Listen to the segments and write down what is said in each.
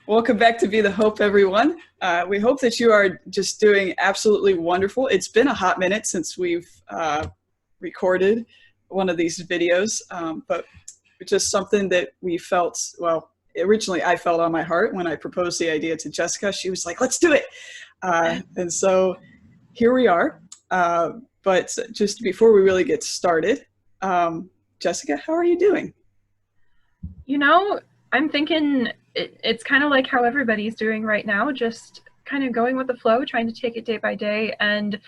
Welcome back to Be the Hope, everyone. We hope that you are just doing absolutely wonderful. It's been a hot minute since we've recorded one of these videos, but it's just something that we felt, well, originally I felt on my heart when I proposed the idea to Jessica. She was like, let's do it. And so here we are. But just before we really get started, Jessica, how are you doing? You know, I'm thinking it's kind of like how everybody's doing right now, just kind of going with the flow, trying to take it day by day, and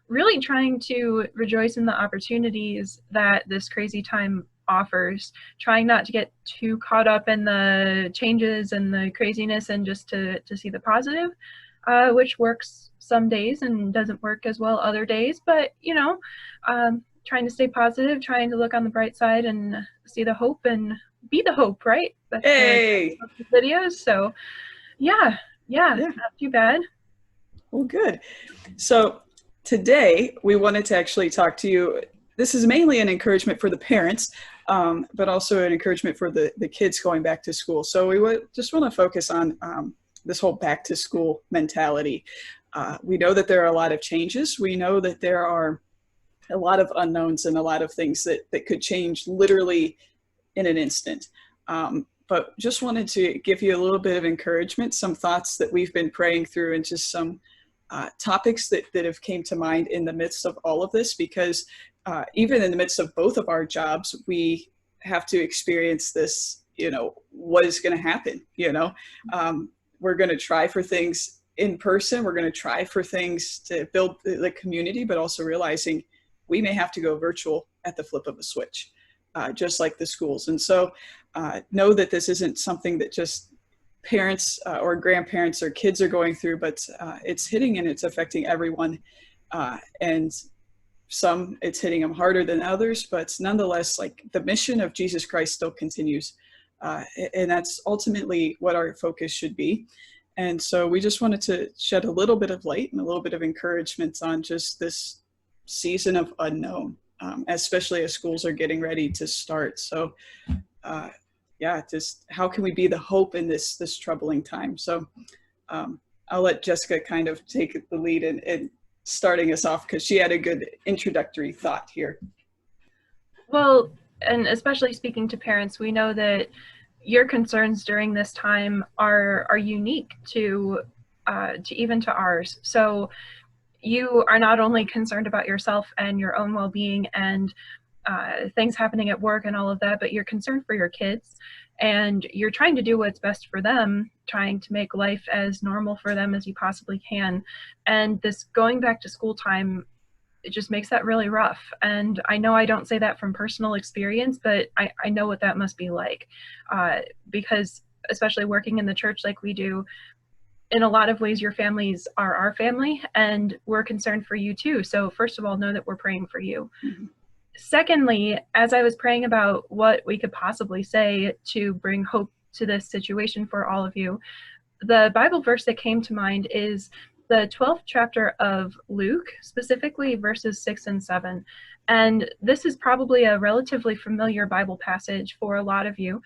really trying to rejoice in the opportunities that this crazy time offers, trying not to get too caught up in the changes and the craziness and just to see the positive, which works some days and doesn't work as well other days. But, trying to stay positive, trying to look on the bright side and see the hope and be the hope, right? That's Hey! the videos. So yeah, Yeah. not too bad. Well, good. So today we wanted to actually talk to you. This is mainly an encouragement for the parents, but also an encouragement for the kids going back to school. So we just want to focus on this whole back to school mentality. We know that there are a lot of changes. We know that there are a lot of unknowns and a lot of things that could change literally in an instant. But just wanted to give you a little bit of encouragement, some thoughts that we've been praying through, and just some topics that have came to mind in the midst of all of this, because even in the midst of both of our jobs, we have to experience this, what is going to happen, we're going to try for things in person. We're going to try for things to build the community, but also realizing we may have to go virtual at the flip of a switch, just like the schools. And so know that this isn't something that just parents or grandparents or kids are going through, but it's hitting and it's affecting everyone. And some, it's hitting them harder than others, but nonetheless, like, the mission of Jesus Christ still continues. And that's ultimately what our focus should be. And so we just wanted to shed a little bit of light and a little bit of encouragement on just this season of unknown, especially as schools are getting ready to start. So just how can we be the hope in this troubling time? So I'll let Jessica kind of take the lead in starting us off, because she had a good introductory thought here. Well, and especially speaking to parents, we know that your concerns during this time are unique to even to ours. So you are not only concerned about yourself and your own well-being and things happening at work and all of that, but you're concerned for your kids, and you're trying to do what's best for them, trying to make life as normal for them as you possibly can. And this going back to school time, it just makes that really rough. And I know I don't say that from personal experience, but I know what that must be like, because especially working in the church like we do, in a lot of ways, your families are our family, and we're concerned for you too. So first of all, know that we're praying for you. Mm-hmm. Secondly, as I was praying about what we could possibly say to bring hope to this situation for all of you, the Bible verse that came to mind is the 12th chapter of Luke, specifically verses 6 and 7. And this is probably a relatively familiar Bible passage for a lot of you.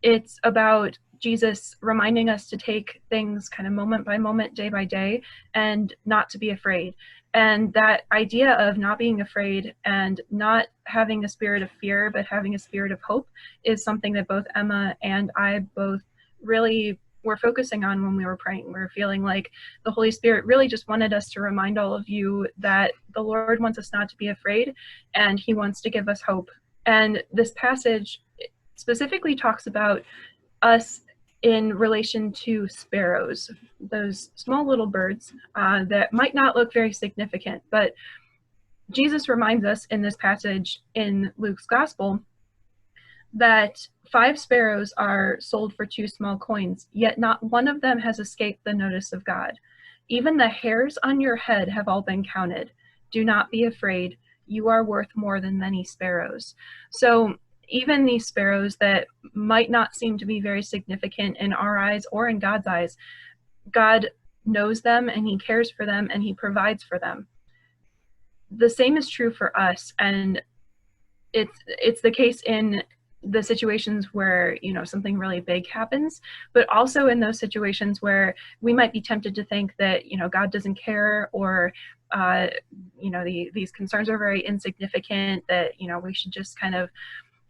It's about Jesus reminding us to take things kind of moment by moment, day by day, and not to be afraid. And that idea of not being afraid and not having a spirit of fear, but having a spirit of hope, is something that both Emma and I both really were focusing on when we were praying. We were feeling like the Holy Spirit really just wanted us to remind all of you that the Lord wants us not to be afraid, and He wants to give us hope. And this passage specifically talks about us in relation to sparrows, those small little birds that might not look very significant, but Jesus reminds us in this passage in Luke's gospel that 5 sparrows are sold for 2 small coins, yet not one of them has escaped the notice of God. Even the hairs on your head have all been counted. Do not be afraid. You are worth more than many sparrows. So even these sparrows that might not seem to be very significant in our eyes or in God's eyes, God knows them, and He cares for them, and He provides for them. The same is true for us, and it's the case in the situations where, you know, something really big happens, but also in those situations where we might be tempted to think that, you know, God doesn't care, or uh, you know, these concerns are very insignificant, that, you know, we should just kind of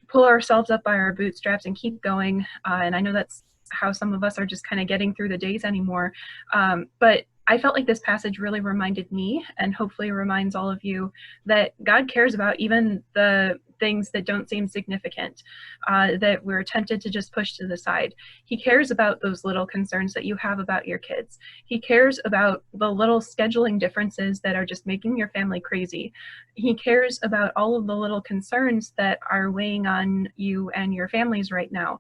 pull ourselves up by our bootstraps and keep going. And I know that's how some of us are just kind of getting through the days anymore. But I felt like this passage really reminded me, and hopefully reminds all of you, that God cares about even the things that don't seem significant, that we're tempted to just push to the side. He cares about those little concerns that you have about your kids. He cares about the little scheduling differences that are just making your family crazy. He cares about all of the little concerns that are weighing on you and your families right now.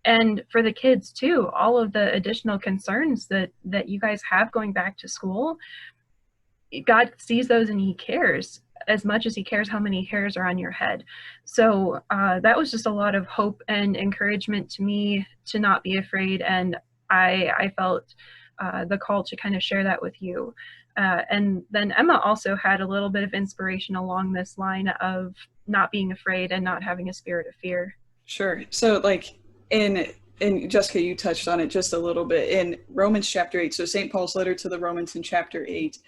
And for the kids too, all of the additional concerns that you guys have going back to school, God sees those and he cares as much as he cares how many hairs are on your head. So that was just a lot of hope and encouragement to me to not be afraid. And I felt the call to kind of share that with you. And then Emma also had a little bit of inspiration along this line of not being afraid and not having a spirit of fear. Sure. So like in Jessica, you touched on it just a little bit in Romans chapter 8. So St. Paul's letter to the Romans in chapter 8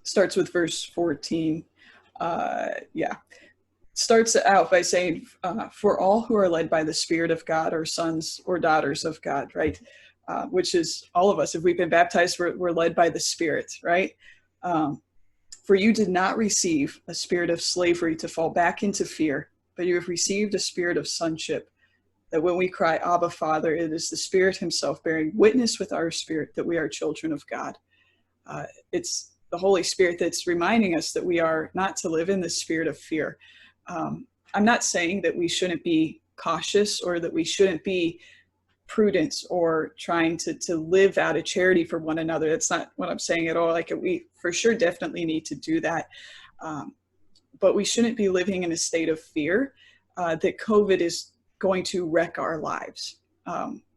starts with verse 14. Starts out by saying, for all who are led by the Spirit of God are sons or daughters of God, right? Which is all of us. If we've been baptized, we're led by the Spirit, right? For you did not receive a spirit of slavery to fall back into fear, but you have received a spirit of sonship, that when we cry, Abba, Father, it is the Spirit himself bearing witness with our spirit that we are children of God. It's the Holy Spirit that's reminding us that we are not to live in the spirit of fear. I'm not saying that we shouldn't be cautious or that we shouldn't be prudent or trying to live out of charity for one another. That's not what I'm saying at all. Like, we for sure definitely need to do that. But we shouldn't be living in a state of fear that COVID is going to wreck our lives.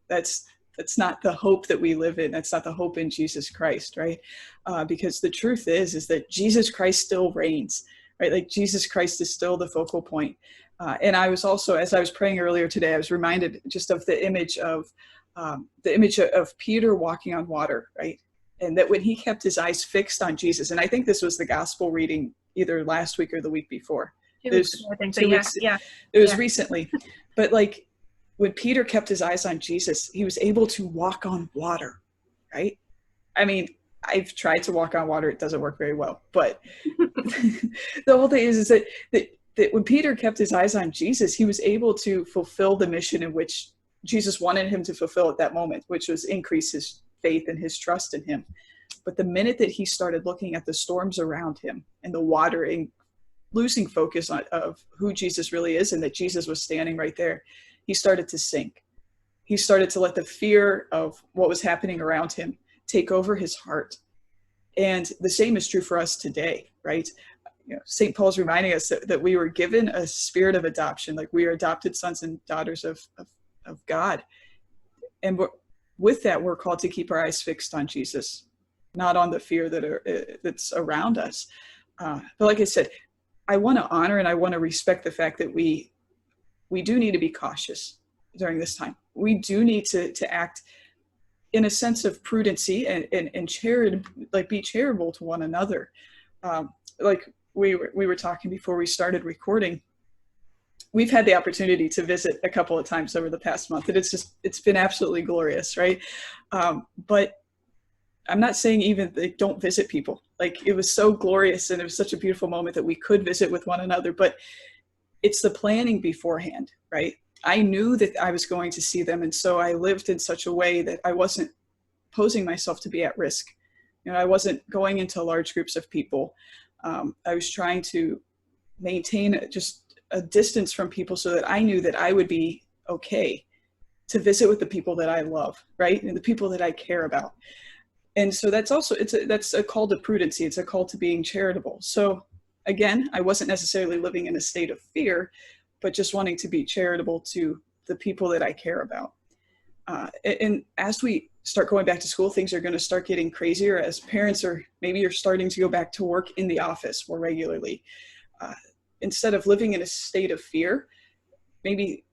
That's not the hope that we live in. That's not the hope in Jesus Christ, right? Because the truth is that Jesus Christ still reigns, right? Like, Jesus Christ is still the focal point. And I was also, as I was praying earlier today, I was reminded just of the image of Peter walking on water, right? And that when he kept his eyes fixed on Jesus, and I think this was the gospel reading either last week or the week before. I think so. Yeah. It was recently. But like, when Peter kept his eyes on Jesus, he was able to walk on water, right? I mean, I've tried to walk on water. It doesn't work very well. But the whole thing is that when Peter kept his eyes on Jesus, he was able to fulfill the mission in which Jesus wanted him to fulfill at that moment, which was increase his faith and his trust in him. But the minute that he started looking at the storms around him and the water and losing focus of who Jesus really is and that Jesus was standing right there, he started to sink. He started to let the fear of what was happening around him take over his heart. And the same is true for us today, right? You know, St. Paul's reminding us that we were given a spirit of adoption, like we are adopted sons and daughters of God. And with that, we're called to keep our eyes fixed on Jesus, not on the fear that's around us. But like I said, I want to honor and I want to respect the fact that we do need to be cautious during this time. We do need to act in a sense of prudency and be charitable to one another. Like we were talking before we started recording, we've had the opportunity to visit a couple of times over the past month, and it's been absolutely glorious, right? But I'm not saying even they don't visit people. Like, it was so glorious and it was such a beautiful moment that we could visit with one another, but it's the planning beforehand, right? I knew that I was going to see them. And so I lived in such a way that I wasn't posing myself to be at risk. You know, I wasn't going into large groups of people. I was trying to maintain just a distance from people so that I knew that I would be okay to visit with the people that I love, right? And the people that I care about. And so that's also, that's a call to prudency. It's a call to being charitable. So again, I wasn't necessarily living in a state of fear, but just wanting to be charitable to the people that I care about. And as we start going back to school, things are going to start getting crazier as parents, or maybe you're starting to go back to work in the office more regularly. instead of living in a state of fear, maybe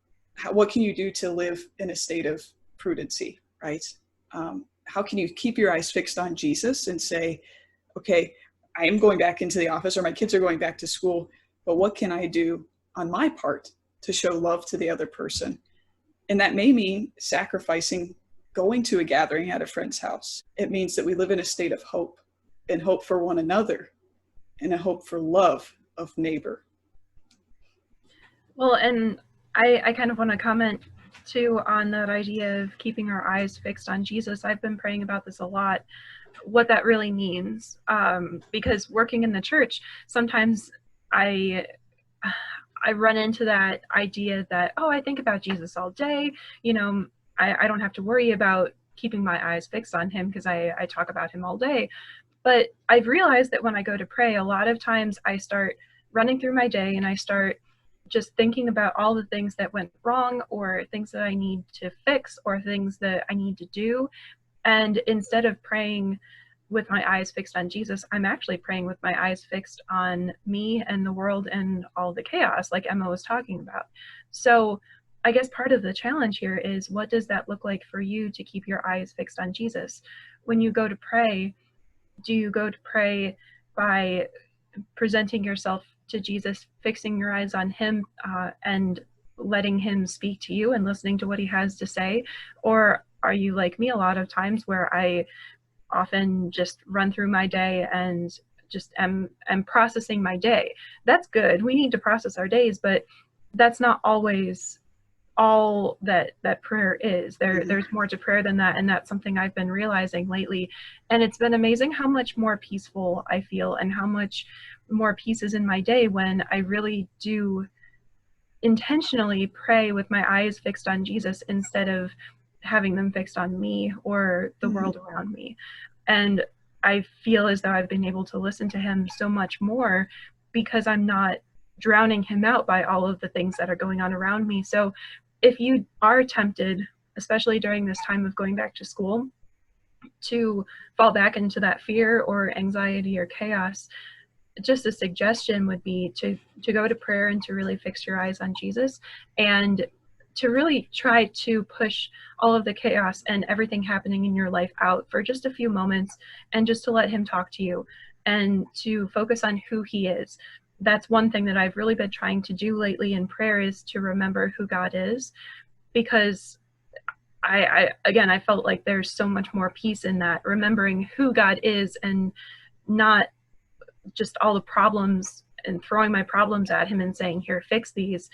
what can you do to live in a state of prudency, right? How can you keep your eyes fixed on Jesus and say, okay, I am going back into the office, or my kids are going back to school, but what can I do on my part to show love to the other person? And that may mean sacrificing going to a gathering at a friend's house. It means that we live in a state of hope, and hope for one another, and a hope for love of neighbor. Well, and I kind of want to comment too on that idea of keeping our eyes fixed on Jesus. I've been praying about this a lot, what that really means, because working in the church, sometimes I run into that idea that, oh, I think about Jesus all day, you know, I don't have to worry about keeping my eyes fixed on him because I talk about him all day. But I've realized that when I go to pray, a lot of times I start running through my day and I start just thinking about all the things that went wrong, or things that I need to fix, or things that I need to do. And instead of praying with my eyes fixed on Jesus, I'm actually praying with my eyes fixed on me and the world and all the chaos, like Emma was talking about. So I guess part of the challenge here is, what does that look like for you to keep your eyes fixed on Jesus? When you go to pray, do you go to pray by presenting yourself to Jesus, fixing your eyes on him, and letting him speak to you and listening to what he has to say? Or are you like me a lot of times, where I often just run through my day and just am processing my day? That's good. We need to process our days, but that's not always all that prayer is. There's more to prayer than that, and that's something I've been realizing lately. And it's been amazing how much more peaceful I feel, and how much more peace is in my day when I really do intentionally pray with my eyes fixed on Jesus, instead of having them fixed on me or the world around me. And I feel as though I've been able to listen to him so much more, because I'm not drowning him out by all of the things that are going on around me. So if you are tempted, especially during this time of going back to school, to fall back into that fear or anxiety or chaos, just a suggestion would be to go to prayer and to really fix your eyes on Jesus, and to really try to push all of the chaos and everything happening in your life out for just a few moments, and just to let him talk to you and to focus on who he is. That's one thing that I've really been trying to do lately in prayer, is to remember who God is, because I felt like there's so much more peace in that, remembering who God is, and not just all the problems and throwing my problems at him and saying, here, fix these.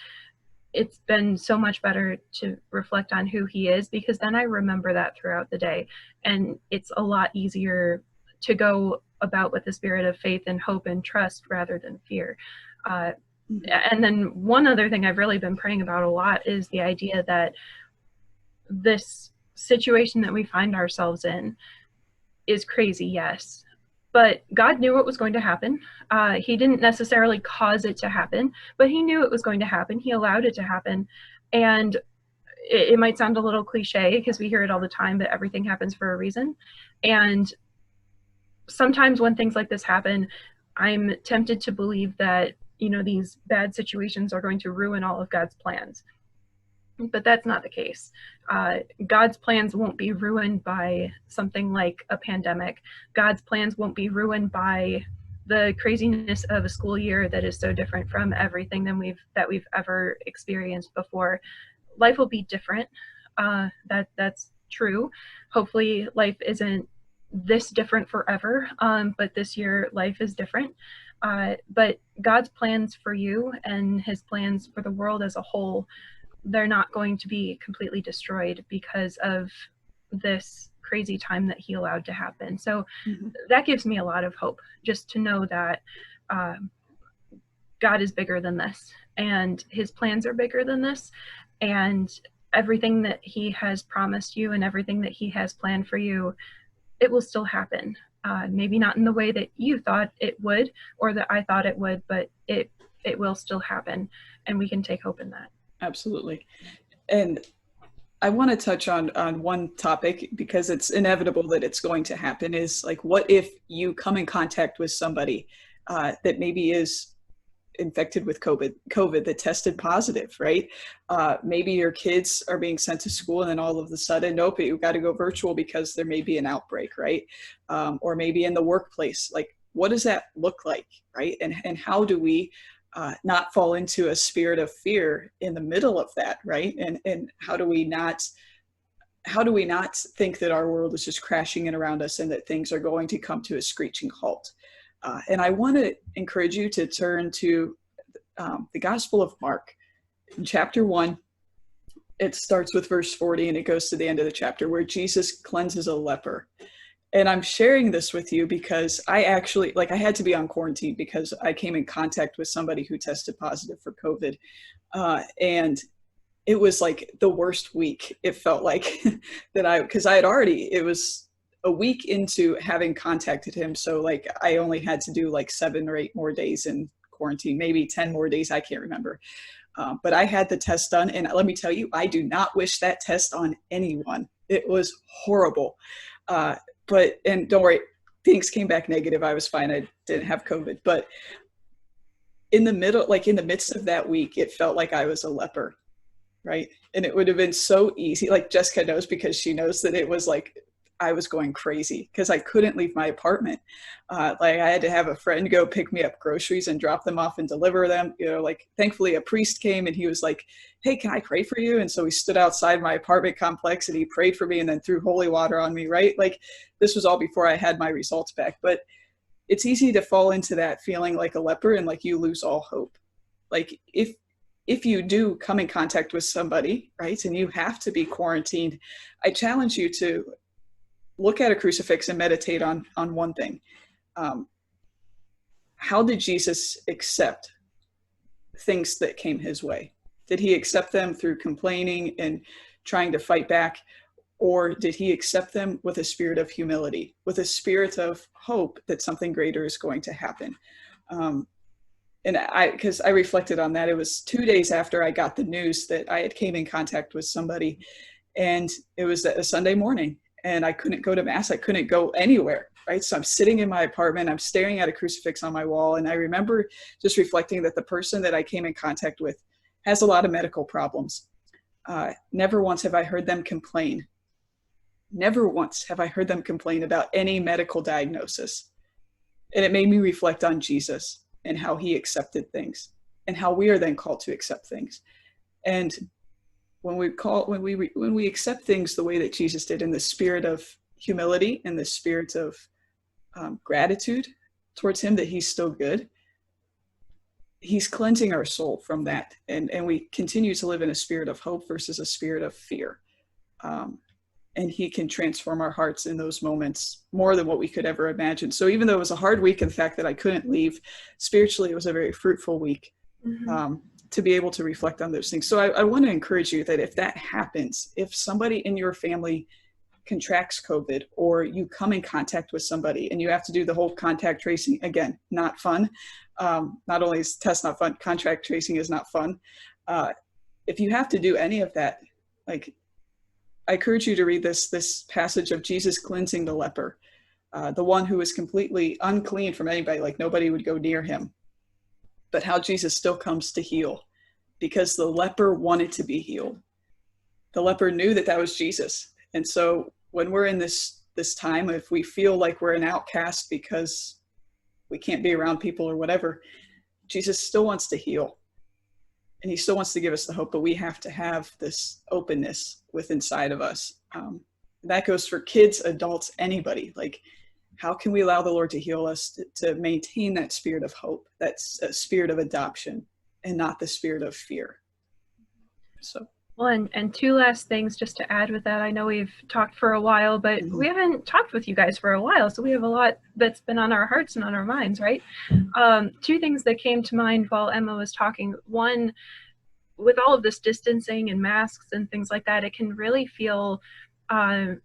It's been so much better to reflect on who he is, because then I remember that throughout the day, and it's a lot easier to go about with the spirit of faith and hope and trust rather than fear. And then one other thing I've really been praying about a lot is the idea that this situation that we find ourselves in is crazy, yes, but God knew what was going to happen. He didn't necessarily cause it to happen, but he knew it was going to happen. He allowed it to happen. And it might sound a little cliche, because we hear it all the time, but everything happens for a reason. And sometimes when things like this happen, I'm tempted to believe that, you know, these bad situations are going to ruin all of God's plans. But that's not the case. God's plans won't be ruined by something like a pandemic. God's plans won't be ruined by the craziness of a school year that is so different from everything that we've ever experienced before. Life will be different. That's true. Hopefully life isn't this different forever, but this year life is different. But God's plans for you and his plans for the world as a whole, they're not going to be completely destroyed because of this crazy time that he allowed to happen. So that gives me a lot of hope, just to know that God is bigger than this, and his plans are bigger than this, and everything that he has promised you and everything that he has planned for you, it will still happen. Maybe not in the way that you thought it would, or that I thought it would, but it will still happen, and we can take hope in that. Absolutely. And I want to touch on one topic, because it's inevitable that it's going to happen, is like, what if you come in contact with somebody that maybe is infected with COVID that tested positive, right? Maybe your kids are being sent to school and then all of a sudden, nope, you've got to go virtual because there may be an outbreak, right? Or maybe in the workplace, like what does that look like, right? And how do we not fall into a spirit of fear in the middle of that, right? And how do we not think that our world is just crashing in around us and that things are going to come to a screeching halt? And I want to encourage you to turn to the Gospel of Mark, in chapter 1. It starts with verse 40 and it goes to the end of the chapter where Jesus cleanses a leper. And I'm sharing this with you because I actually, like, I had to be on quarantine because I came in contact with somebody who tested positive for COVID. And it was like the worst week. It felt like because I had already, it was a week into having contacted him. So like I only had to do like 7 or 8 more days in quarantine, maybe 10 more days. I can't remember. But I had the test done. And let me tell you, I do not wish that test on anyone. It was horrible. And don't worry, things came back negative. I was fine. I didn't have COVID. But in the midst of that week, it felt like I was a leper, right? And it would have been so easy. Like Jessica knows because she knows that it was like, I was going crazy because I couldn't leave my apartment. Like I had to have a friend go pick me up groceries and drop them off and deliver them. Like thankfully a priest came and he was like, hey, can I pray for you? And so he stood outside my apartment complex and he prayed for me and then threw holy water on me, right? Like this was all before I had my results back. But it's easy to fall into that feeling like a leper and like you lose all hope. Like if you do come in contact with somebody, right, and you have to be quarantined, I challenge you to look at a crucifix and meditate on one thing. How did Jesus accept things that came his way? Did he accept them through complaining and trying to fight back? Or did he accept them with a spirit of humility, with a spirit of hope that something greater is going to happen? Because I reflected on that. It was 2 days after I got the news that I had came in contact with somebody, and it was a Sunday morning. And I couldn't go to mass. I couldn't go anywhere, right? So I'm sitting in my apartment. I'm staring at a crucifix on my wall. And I remember just reflecting that the person that I came in contact with has a lot of medical problems. Never once have I heard them complain. Never once have I heard them complain about any medical diagnosis. And it made me reflect on Jesus and how he accepted things and how we are then called to accept things. And when we accept things the way that Jesus did, in the spirit of humility and the spirit of gratitude towards him that he's still good, he's cleansing our soul from that. And we continue to live in a spirit of hope versus a spirit of fear. And he can transform our hearts in those moments more than what we could ever imagine. So even though it was a hard week, and the fact that I couldn't leave, spiritually, it was a very fruitful week. Mm-hmm. To be able to reflect on those things. So I want to encourage you that if that happens, if somebody in your family contracts COVID, or you come in contact with somebody and you have to do the whole contact tracing, again, not fun. Not only is test not fun, contact tracing is not fun. If you have to do any of that, like, I encourage you to read this passage of Jesus cleansing the leper, the one who was completely unclean from anybody, like nobody would go near him. But how Jesus still comes to heal, because the leper wanted to be healed. The leper knew that that was Jesus. And so when we're in this time, if we feel like we're an outcast because we can't be around people or whatever, Jesus still wants to heal. And he still wants to give us the hope, but we have to have this openness within inside of us. That goes for kids, adults, anybody. Like, how can we allow the Lord to heal us, to maintain that spirit of hope, that spirit of adoption, and not the spirit of fear? So. Well, and 2 last things just to add with that. I know we've talked for a while, but mm-hmm. we haven't talked with you guys for a while, so we have a lot that's been on our hearts and on our minds, right? 2 things that came to mind while Emma was talking. One, with all of this distancing and masks and things like that, it can really feel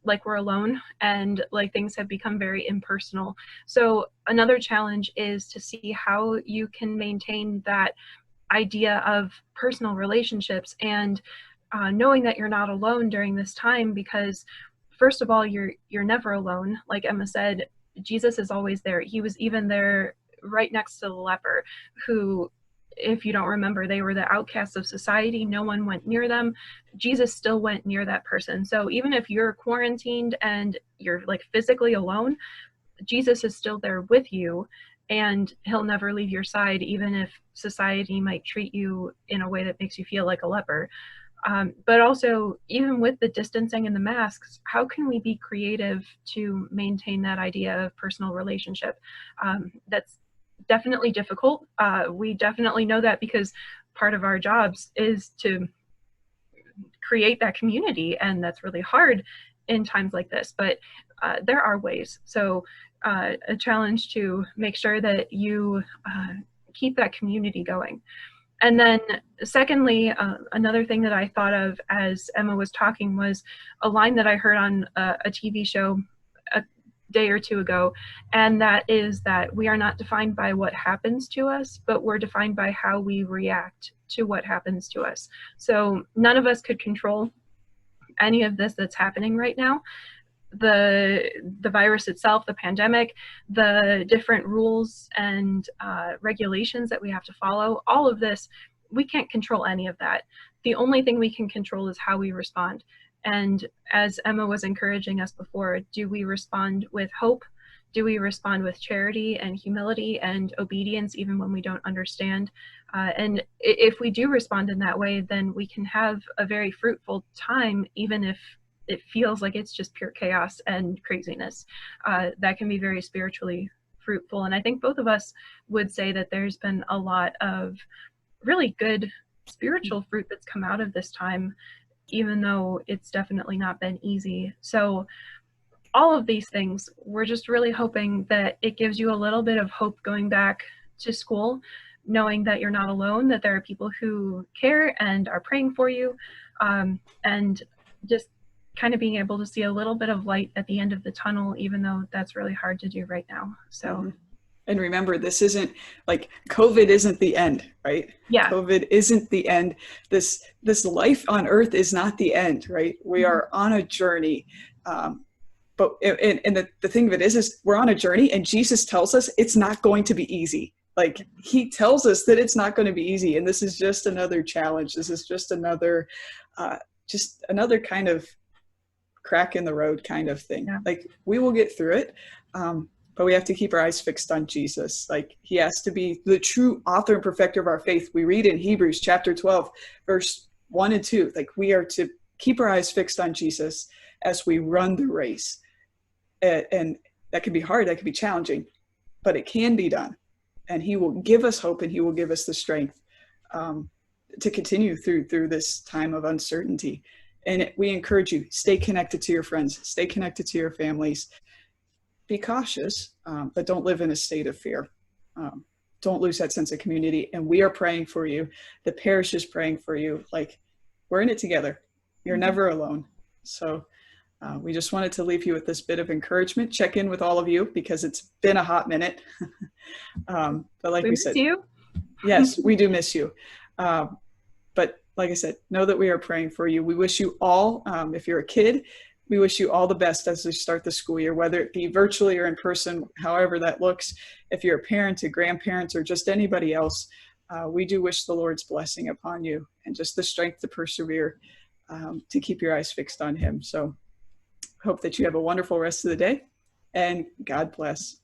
like we're alone and like things have become very impersonal. So another challenge is to see how you can maintain that idea of personal relationships and knowing that you're not alone during this time, because first of all, you're never alone. Like Emma said, Jesus is always there. He was even there right next to the leper who if you don't remember, they were the outcasts of society. No one went near them. Jesus still went near that person. So even if you're quarantined and you're like physically alone, Jesus is still there with you, and he'll never leave your side, even if society might treat you in a way that makes you feel like a leper. But also, even with the distancing and the masks, how can we be creative to maintain that idea of personal relationship? That's definitely difficult. We definitely know that because part of our jobs is to create that community, and that's really hard in times like this. But there are ways. So a challenge to make sure that you keep that community going. And then secondly, another thing that I thought of as Emma was talking was a line that I heard on a TV show a day or two ago, and that is that we are not defined by what happens to us, but we're defined by how we react to what happens to us. So none of us could control any of this that's happening right now. The virus itself, the pandemic, the different rules and regulations that we have to follow, all of this, we can't control any of that. The only thing we can control is how we respond. And as Emma was encouraging us before, do we respond with hope? Do we respond with charity and humility and obedience even when we don't understand? And if we do respond in that way, then we can have a very fruitful time, even if it feels like it's just pure chaos and craziness. That can be very spiritually fruitful. And I think both of us would say that there's been a lot of really good spiritual fruit that's come out of this time, even though it's definitely not been easy. So all of these things, we're just really hoping that it gives you a little bit of hope going back to school, knowing that you're not alone, that there are people who care and are praying for you, and just kind of being able to see a little bit of light at the end of the tunnel, even though that's really hard to do right now. So, and remember, this isn't like COVID isn't the end, right? Yeah. COVID isn't the end. This life on earth is not the end, right? We are on a journey. But the thing of it is we're on a journey, and Jesus tells us it's not going to be easy. Like, he tells us that it's not going to be easy. And this is just another challenge. This is just another kind of crack in the road kind of thing. Yeah. Like, we will get through it. But we have to keep our eyes fixed on Jesus. Like, he has to be the true author and perfecter of our faith. We read in Hebrews chapter 12, verse 1 and 2, like, we are to keep our eyes fixed on Jesus as we run the race. And that can be hard, that can be challenging, but it can be done. And he will give us hope, and he will give us the strength to continue through this time of uncertainty. And we encourage you, stay connected to your friends, stay connected to your families. Be cautious, but don't live in a state of fear. Don't lose that sense of community. And we are praying for you. The parish is praying for you. Like, we're in it together. You're never alone. So we just wanted to leave you with this bit of encouragement. Check in with all of you because it's been a hot minute. But like we said, you. Yes, we do miss you. But like I said, know that we are praying for you. We wish you all, if you're a kid, we wish you all the best as we start the school year, whether it be virtually or in person, however that looks. If you're a parent, a grandparent, or just anybody else, we do wish the Lord's blessing upon you and just the strength to persevere, to keep your eyes fixed on him. So hope that you have a wonderful rest of the day, and God bless.